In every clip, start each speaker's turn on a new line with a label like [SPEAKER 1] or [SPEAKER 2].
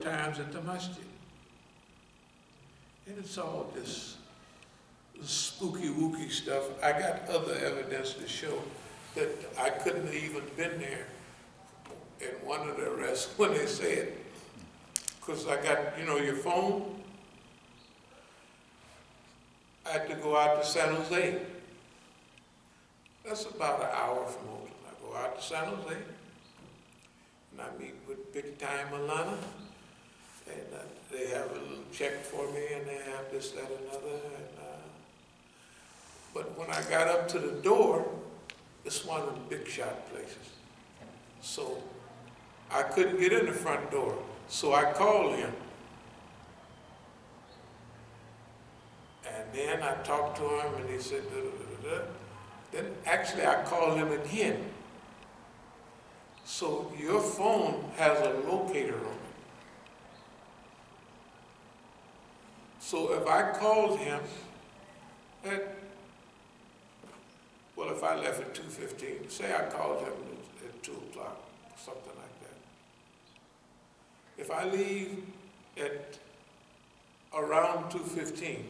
[SPEAKER 1] times at the Masjid. And it's all this spooky wooky stuff. I got other evidence to show that I couldn't have even been there in one of the arrests when they said, because I got, your phone. I had to go out to San Jose. That's about an hour from Oakland. I go out to San Jose, and I meet with big time Alana, and they have a little check for me, and they have this, that, and other. But when I got up to the door, it's one of the big shot places. So I couldn't get in the front door. So I called him. And then I talked to him, and he said, da, da, da, da. Then actually I called him again. So your phone has a locator on it. So if I called him if I left at 2:15, say I called him at 2 o'clock, something like that. If I leave at around 2:15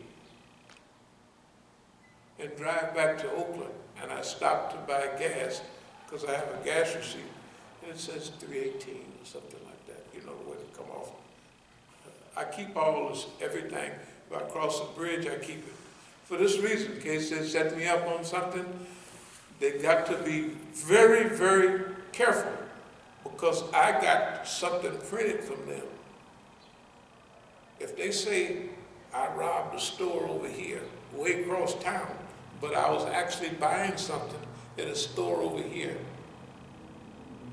[SPEAKER 1] and drive back to Oakland, and I stop to buy gas, because I have a gas receipt, and it says 318 or something like that, the way to come off. I keep all this, everything. If I cross the bridge, I keep it. For this reason, in case they set me up on something, they got to be very, very careful, because I got something printed from them. If they say I robbed a store over here, way across town, but I was actually buying something at a store over here,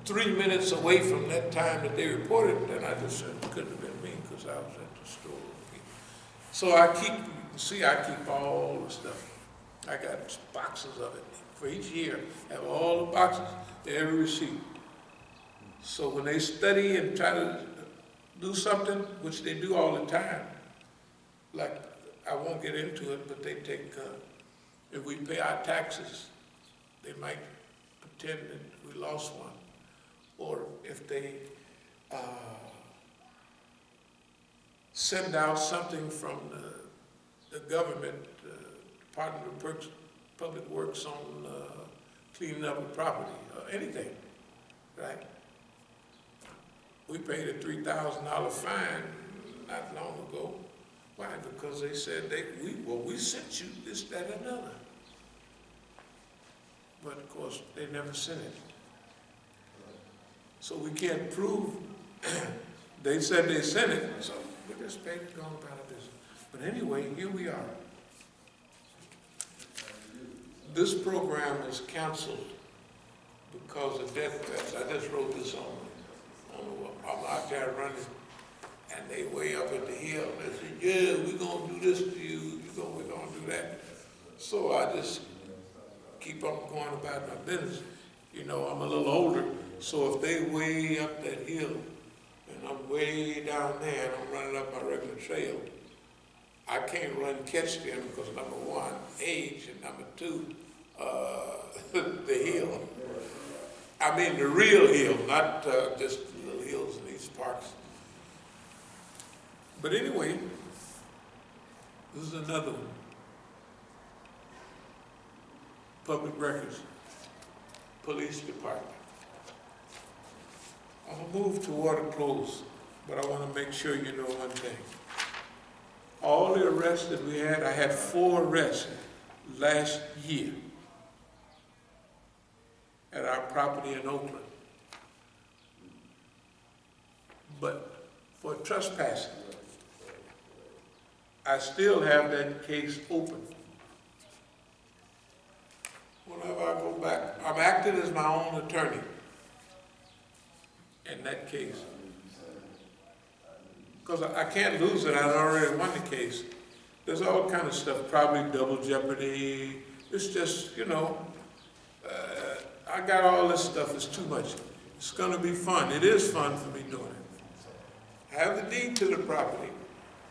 [SPEAKER 1] 3 minutes away from that time that they reported, then I just said it couldn't have been me, because I was at the store over here. So I keep all the stuff. I got boxes of it for each year. I have all the boxes, every receipt. So when they study and try to do something, which they do all the time, like, I won't get into it, but they take, if we pay our taxes, they might pretend that we lost one. Or if they send out something from the government, Department of Public Works on cleaning up a property, or anything, right? We paid a $3,000 fine not long ago. Why? Because they said we sent you this, that, and another. But of course, they never sent it. So we can't prove, they said they sent it, so we just paid it, going about our business. But anyway, here we are. This program is canceled because of death threats. I just wrote this on I'm out there running, and they way up at the hill. They said, yeah, we're going to do this to you. We're going to do that. So I just keep on going about my business. I'm a little older, so if they way up that hill, and I'm way down there, and I'm running up my regular trail, I can't catch them because number one, age, and number two, the hill. I mean the real hill, not just little hills in these parks. But anyway, this is another one. Public records, police department. I'm gonna move to water close, but I want to make sure you know one thing. All the arrests that we had, I had 4 arrests last year at our property in Oakland. But for trespassing, I still have that case open. Whenever I go back, I'm acting as my own attorney in that case. Because I can't lose it, I already won the case. There's all kind of stuff, probably double jeopardy. It's just, I got all this stuff, it's too much. It's gonna be fun, it is fun for me doing it. I have the deed to the property,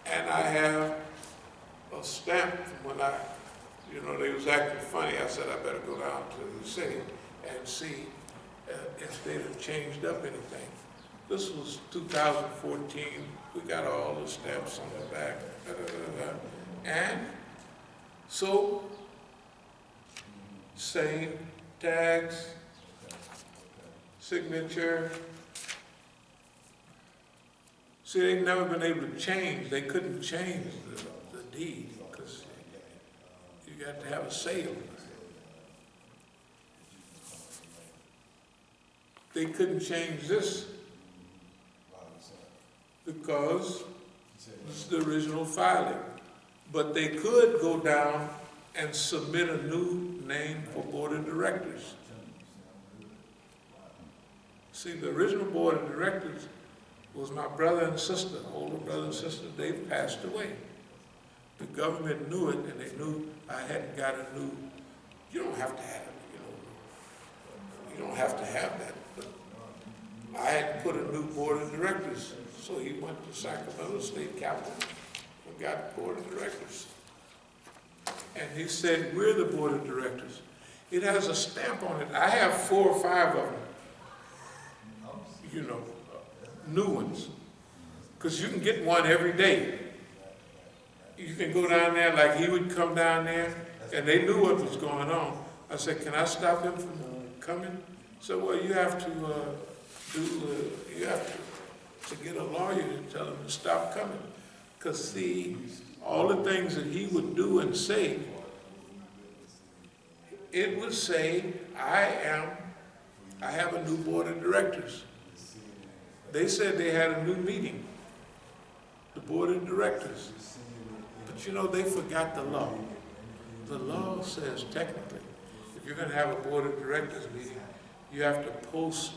[SPEAKER 1] and I have a stamp from when they was acting funny. I said, I better go down to the city and see if they'd have changed up anything. This was 2014. We got all the stamps on the back. And so, same tags, signature. See, they've never been able to change. They couldn't change the deed because you got to have a sale. They couldn't change this because this is the original filing. But they could go down and submit a new name for board of directors. See, the original board of directors was my brother and sister, older brother and sister. They passed away. The government knew it, and they knew I hadn't got a new. You don't have to have it, you don't have to have that. But I had put a new board of directors, so he went to Sacramento State Capitol and got the board of directors. And he said, "We're the board of directors." It has a stamp on it. I have 4 or 5 of them. New ones, because you can get one every day. You can go down there, like he would come down there, and they knew what was going on. I said, "Can I stop him from coming?" So, well, you have to to get a lawyer to tell him to stop coming, because see, all the things that he would do and say, it would say, I have a new board of directors. They said they had a new meeting, the board of directors. But they forgot the law. The law says technically, if you're going to have a board of directors meeting, you have to post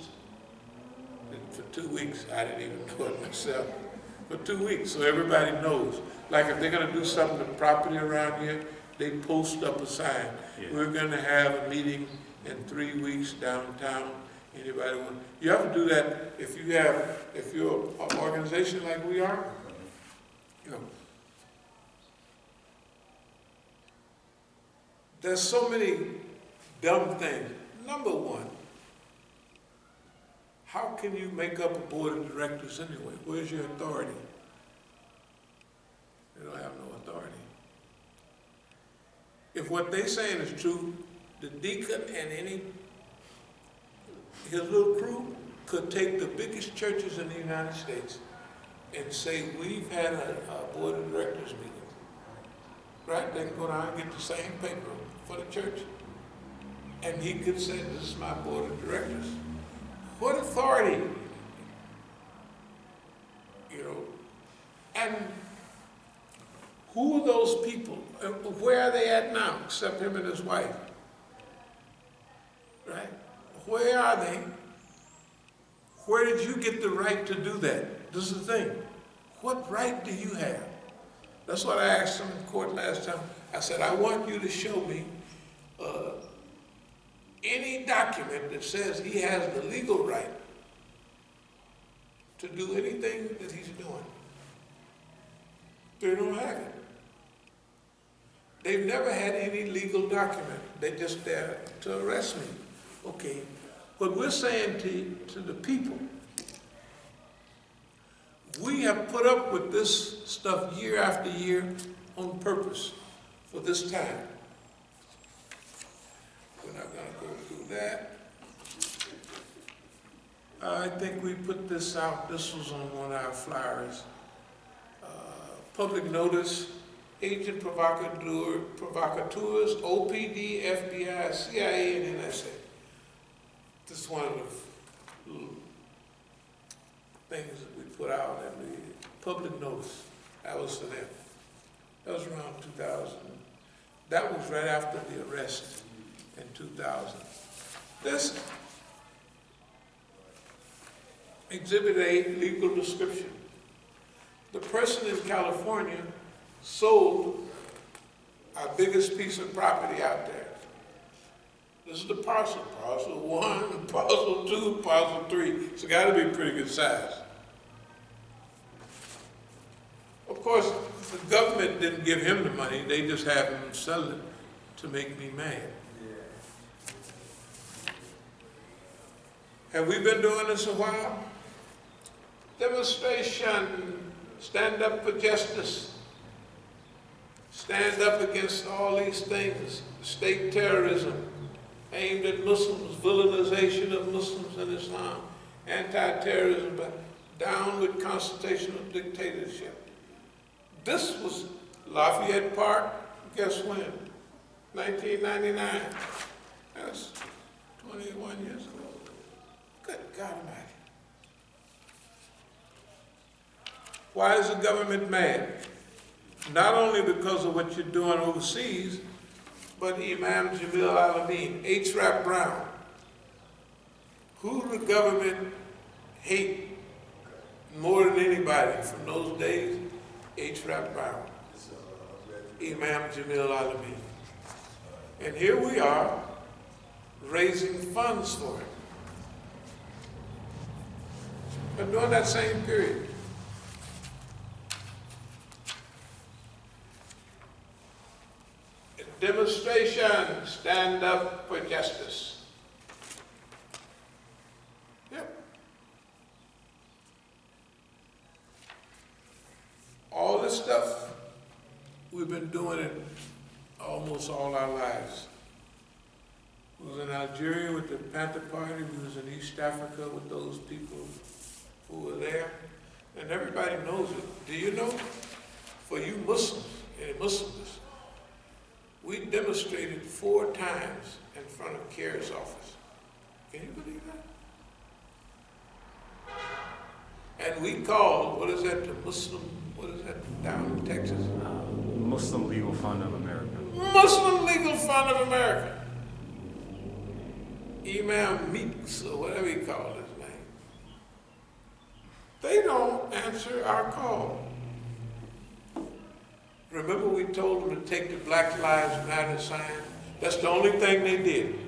[SPEAKER 1] it for 2 weeks. I didn't even know it myself. For 2 weeks, so everybody knows. Like if they're going to do something with property around here, they post up a sign. Yeah. We're going to have a meeting in 3 weeks downtown. Anybody want? You have to do that if you're an organization like we are. There's so many dumb things. Number one, how can you make up a board of directors anyway? Where's your authority? You don't have no authority. If what they're saying is true, the deacon and his little crew could take the biggest churches in the United States and say, we've had a board of directors meeting. Right? They can go down and get the same paper for the church. And he could say, this is my board of directors. What authority? And who are those people? Where are they at now, except him and his wife? Right? Where are they? Where did you get the right to do that? This is the thing. What right do you have? That's what I asked him in court last time. I said, I want you to show me any document that says he has the legal right to do anything that he's doing. They don't have it. They've never had any legal document. They're just there to arrest me. Okay, what we're saying to the people, we have put up with this stuff year after year on purpose for this time. We're not going to go through that. I think we put this out. This was on one of our flyers. Public notice, agent provocateurs, OPD, FBI, CIA, and NSA. This is one of the little things that we put out in the public notice. That was for them. That was around 2000. That was right after the arrest in 2000. This Exhibit A, legal description. The person in California sold our biggest piece of property out there. This is the parcel. Parcel 1, parcel 2, parcel 3. It's got to be a pretty good size. Of course, the government didn't give him the money. They just had him sell it to make me mad. Have we been doing this a while? Demonstration, stand up for justice. Stand up against all these things, state terrorism, aimed at Muslims, villainization of Muslims and Islam, anti-terrorism, but down with constitutional dictatorship. This was Lafayette Park, guess when? 1999. That's 21 years ago. Good God Almighty. Why is the government mad? Not only because of what you're doing overseas, but Imam Jamil Alameen, H. Rap Brown. Who the government hate more than anybody from those days? H. Rap Brown, Imam Jamil Alameen. And here we are, raising funds for it. But during that same period, demonstration, stand up for justice. Yep. All this stuff, we've been doing it almost all our lives. We was in Algeria with the Panther Party, we was in East Africa with those people who were there, and everybody knows it. Do you know? For you Muslims and Muslims, we demonstrated 4 times in front of CARE's office. Can you believe that? And we called, what is that, the Muslim, what is that down in Texas?
[SPEAKER 2] Muslim Legal Fund of America.
[SPEAKER 1] Muslim Legal Fund of America. Imam Meeks, or whatever he called his name. They don't answer our call. Remember we told them to take the Black Lives Matter sign? That's the only thing they did.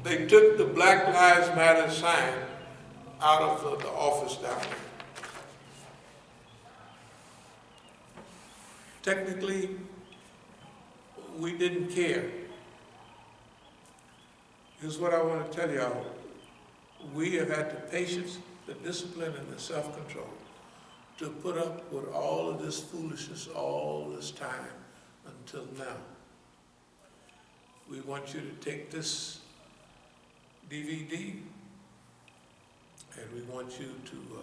[SPEAKER 1] They took the Black Lives Matter sign out of the office down there. Technically, we didn't care. Here's what I want to tell y'all. We have had the patience, the discipline, and the self-control to put up with all of this foolishness all this time until now. We want you to take this DVD and we want you to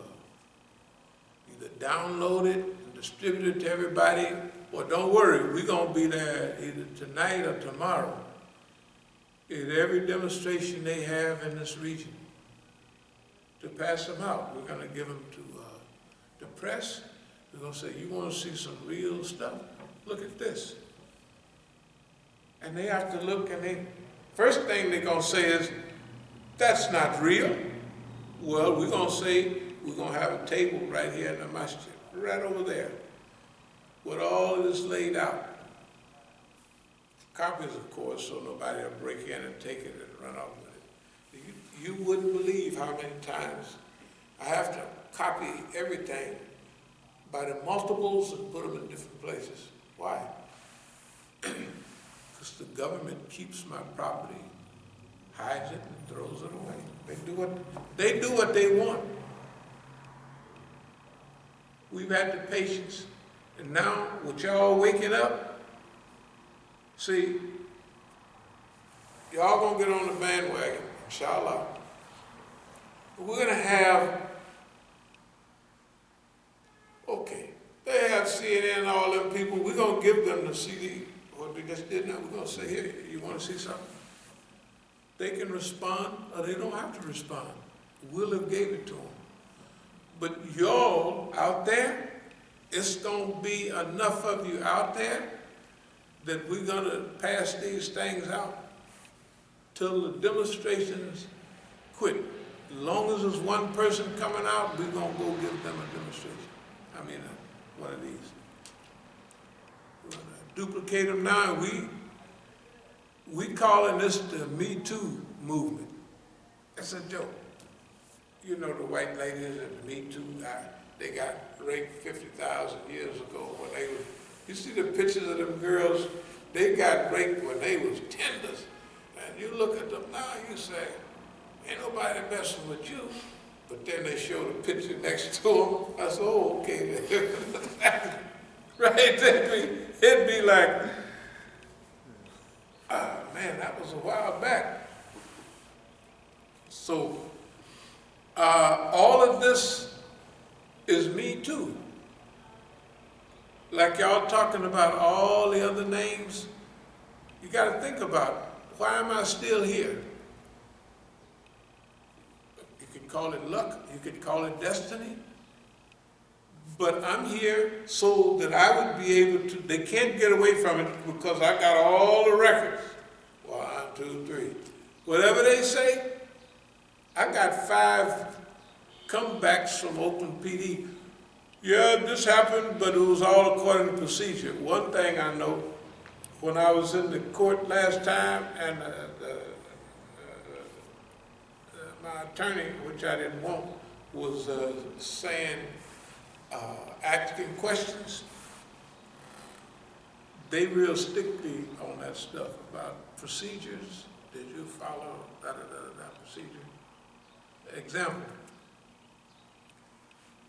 [SPEAKER 1] either download it and distribute it to everybody, or don't worry, we're going to be there either tonight or tomorrow at every demonstration they have in this region to pass them out. We're going to give them to the press. We're going to say, you want to see some real stuff? Look at this. And they have to look, and first thing they're going to say is, that's not real. Well, we're going to say, we're going to have a table right here in the Masjid, right over there, with all of this laid out. Copies, of course, so nobody will break in and take it and run off with it. You wouldn't believe how many times I have to copy everything by the multiples and put them in different places. Why? Because the government keeps my property, hides it, and throws it away. They do what they want. We've had the patience, and now with y'all waking up, see, y'all gonna get on the bandwagon, inshallah. We're gonna have, okay, they have CNN and all them people, we're gonna give them the CD, what we just did now, we're gonna say, here, you wanna see something? They can respond, or they don't have to respond. We'll have gave it to them. But y'all out there, it's gonna be enough of you out there that we're gonna pass these things out till the demonstrations quit. As long as there's one person coming out, we're gonna go give them a demonstration. I mean, one of these. We're gonna duplicate them now. We calling this the Me Too movement. It's a joke. You know the white ladies and the Me Too, they got raped 50,000 years ago when they were, you see the pictures of them girls, they got raped when they was tenders. And you look at them now, you say, ain't nobody messing with you. But then they showed a picture next to him. I said, oh, okay. Right? It'd be like, ah, man, that was a while back. So, all of this is me too. Like y'all talking about all the other names, you got to think about, why am I still here? You could call it luck, you could call it destiny, but I'm here so that I would be able to, they can't get away from it because I got all the records. 1, 2, 3. Whatever they say, I got 5 comebacks from Oakland PD. Yeah, this happened, but it was all according to procedure. One thing I know, when I was in the court last time, and my attorney, which I didn't want, was saying, asking questions, they real stickly on that stuff about procedures. Did you follow that procedure? Example.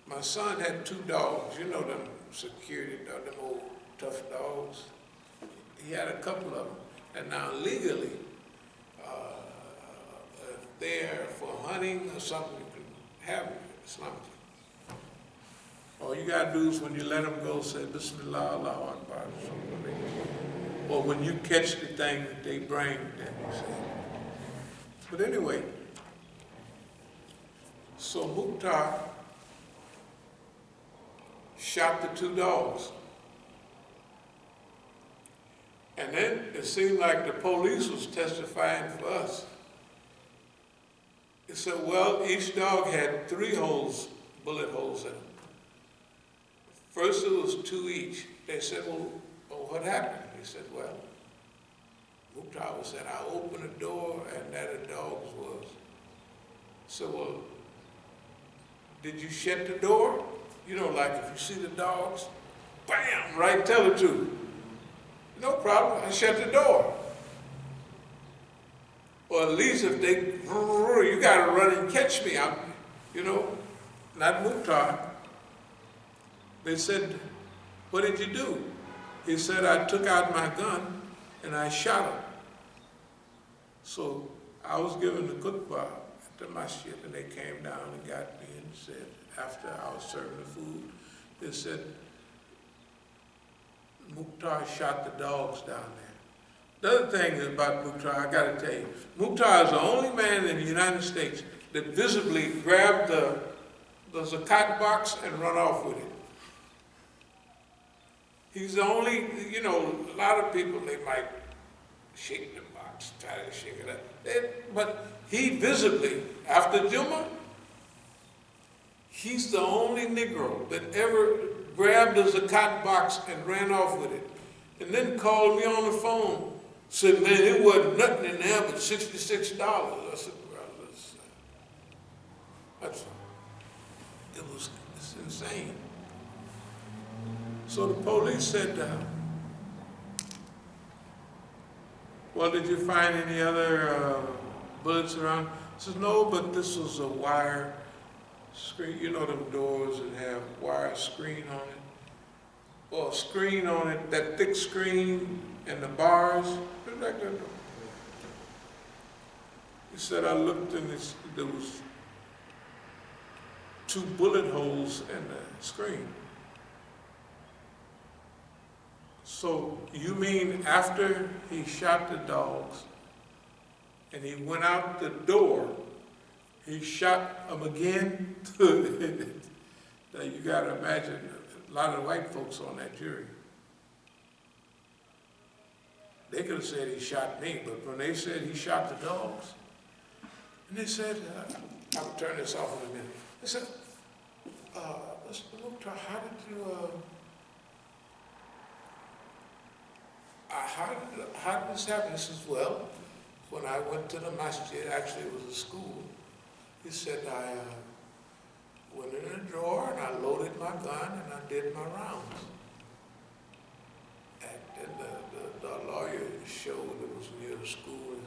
[SPEAKER 1] My son had 2 dogs, you know them security dogs, them old tough dogs. He had a couple of them, and now legally, if they're for hunting or something, you can have them. It's not. All you gotta do is when you let them go, say Bismillah, Allahu Akbar, or something. Or when you catch the thing that they bring, then you say. But anyway, so Mukhtar shot the 2 dogs. And then it seemed like the police was testifying for us. It said, well, each dog had 3 holes, bullet holes in them. First it was 2 each. They said, well, what happened? He said, well, Mukhtar said, I opened the door and there the dogs was. So, well, did you shut the door? You know, like if you see the dogs, bam, right, tell the truth. No problem, I shut the door. Or at least if they, you gotta run and catch me. I'm, you know, not Mukhtar. They said, what did you do? He said, I took out my gun and I shot him. So I was given the khutbah at the Masjid, and they came down and got me and said, after I was serving the food, they said, Mukhtar shot the dogs down there. The other thing about Mukhtar, I gotta tell you, Mukhtar is the only man in the United States that visibly grabbed the zakat box and run off with it. He's the only, you know, a lot of people, they might shake the box, try to shake it up. But he visibly, after Jummah, he's the only Negro that ever grabbed the zakat box and ran off with it. And then called me on the phone, said, man, it wasn't nothing in there but $66. I said, well, it's insane. So the police said, well, did you find any other bullets around? I said, no, but this was a wire screen. You know them doors that have wire screen on it? Or a screen on it, that thick screen and the bars. He said, I looked and there was 2 bullet holes in the screen. So you mean after he shot the dogs and he went out the door, he shot them again? Now you gotta imagine a lot of white folks on that jury. They could have said he shot me, but when they said he shot the dogs, and they said, I'll turn this off in a minute. They said, Mr. Mukhtar, how did this happen? He says, well, when I went to the Masjid, actually it was a school, he said, I went in a drawer and I loaded my gun and I did my rounds. And then the lawyer showed it was near the school.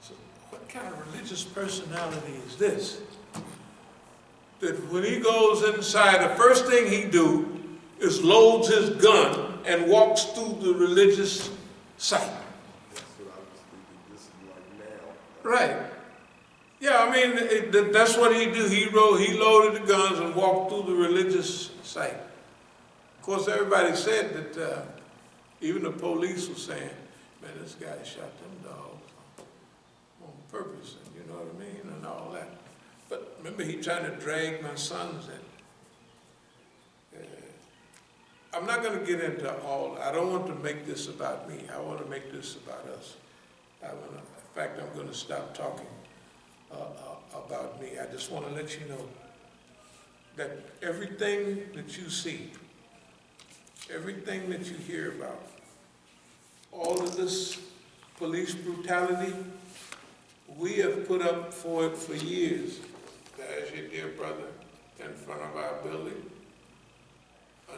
[SPEAKER 1] So what kind of religious personality is this? that when he goes inside, the first thing he do is loads his gun and walks through the religious site.
[SPEAKER 3] That's what I was thinking. This is like now.
[SPEAKER 1] Right. Yeah, I mean, that's what he do. He loaded the guns and walked through the religious site. Of course, everybody said that, even the police was saying, man, this guy shot them dogs on purpose, and you know what I mean, and all that. But remember, he trying to drag my sons in. I'm not going to get into all, I don't want to make this about me. I want to make this about us. In fact, I'm going to stop talking about me. I just want to let you know that everything that you see, everything that you hear about, all of this police brutality, we have put up for it for years. There's your dear brother in front of our building.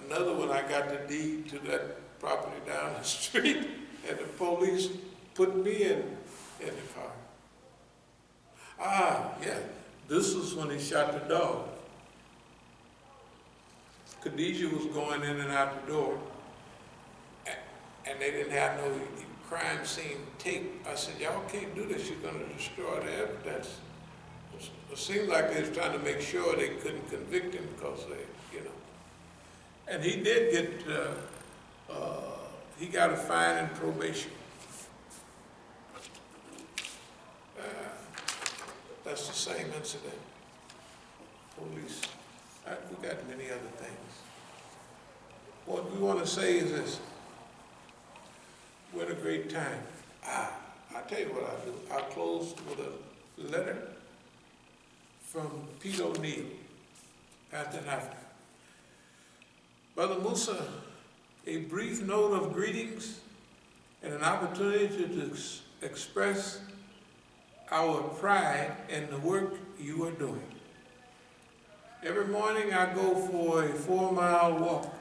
[SPEAKER 1] Another one, I got the deed to that property down the street, and the police put me in the car. Ah, yeah, this was when he shot the dog. Khadijah was going in and out the door, and they didn't have no crime scene tape. I said, y'all can't do this, you're gonna destroy the evidence. It seemed like they was trying to make sure they couldn't convict him because they, you know. And he did get, he got a fine and probation. That's the same incident. Police, we got many other things. What we want to say is this: we're in a great time. I'll tell you what I'll do. I'll close with a letter from Pete O'Neill, Panther Africa. Brother Musa, a brief note of greetings and an opportunity to express our pride in the work you are doing. Every morning I go for a 4-mile walk.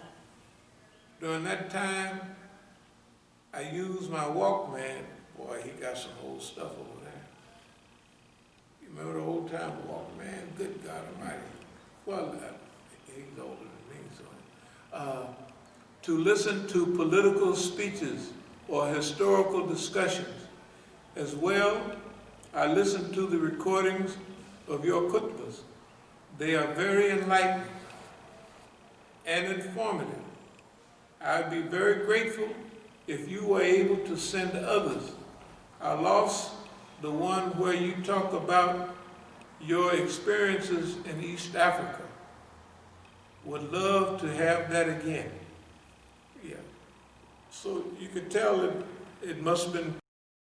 [SPEAKER 1] During that time, I use my Walkman. Boy, he got some old stuff over there. You remember the old time Walkman? Good God Almighty. Well, he's older than me, so. To listen to political speeches or historical discussions. As well, I listen to the recordings of your khutbahs. They are very enlightening and informative. I'd be very grateful if you were able to send others. I lost the one where you talk about your experiences in East Africa. Would love to have that again. Yeah. So you could tell that it must have been